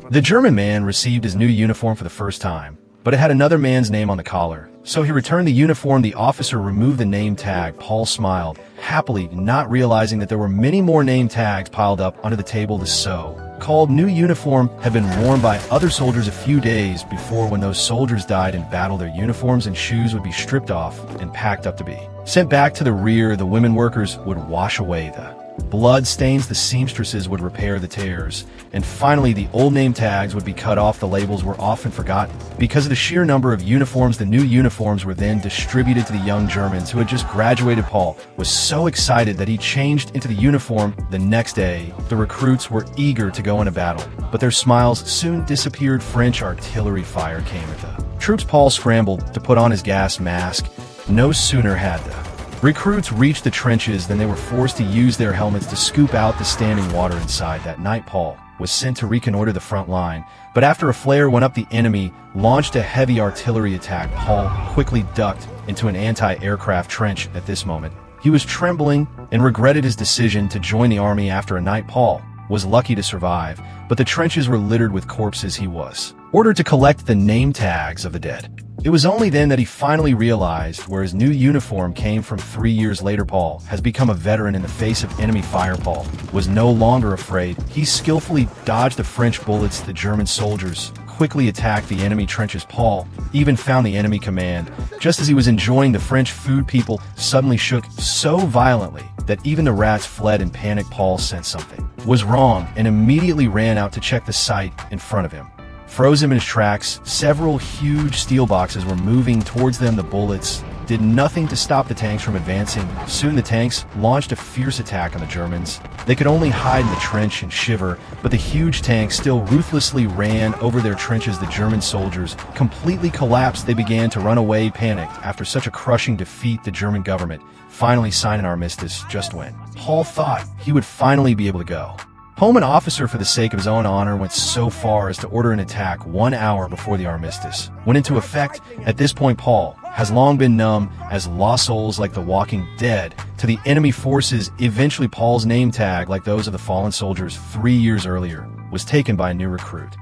The German man received his new uniform for the first time, but it had another man's name on the collar. So he returned the uniform. The officer removed the name tag. Paul smiled, happily, not realizing that there were many more name tags piled up under the table. The so-called new uniform had been worn by other soldiers a few days before. When those soldiers died in battle, their uniforms and shoes would be stripped off and packed up to be sent back to the rear. The women workers would wash away the blood stains, the seamstresses would repair the tears, and finally the old name tags would be cut off. The labels were often forgotten. Because of the sheer number of uniforms, the new uniforms were then distributed to the young Germans who had just graduated. Paul was so excited that he changed into the uniform the next day. The recruits were eager to go into battle, but their smiles soon disappeared. French artillery fire came at the troops. Paul scrambled to put on his gas mask. No sooner had the recruits reached the trenches than they were forced to use their helmets to scoop out the standing water inside. That night, Paul was sent to reconnoiter the front line, but after a flare went up, the enemy launched a heavy artillery attack. Paul quickly ducked into an anti-aircraft trench. At this moment, he was trembling and regretted his decision to join the army. After a night, Paul was lucky to survive, but the trenches were littered with corpses. He was ordered to collect the name tags of the dead. It was only then that he finally realized where his new uniform came from. 3 years later, Paul has become a veteran in the face of enemy fire. Paul was no longer afraid. He skillfully dodged the French bullets. The German soldiers quickly attacked the enemy trenches. Paul even found the enemy command. Just as he was enjoying the French food, people suddenly shook so violently that even the rats fled in panic. Paul sensed something was wrong and immediately ran out to check the sight in front of him froze him in his tracks. Several huge steel boxes were moving towards them. The bullets did nothing to stop the tanks from advancing. Soon the tanks launched a fierce attack on the Germans. They could only hide in the trench and shiver, but the huge tanks still ruthlessly ran over their trenches. The German soldiers completely collapsed. They began to run away, panicked. After such a crushing defeat, the German government finally signed an armistice. Just when Paul thought he would finally be able to go home, an officer, for the sake of his own honor, went so far as to order an attack 1 hour before the armistice went into effect. At this point, Paul has long been known as lost souls, like the Walking Dead, to the enemy forces. Eventually, Paul's name tag, like those of the fallen soldiers 3 years earlier, was taken by a new recruit.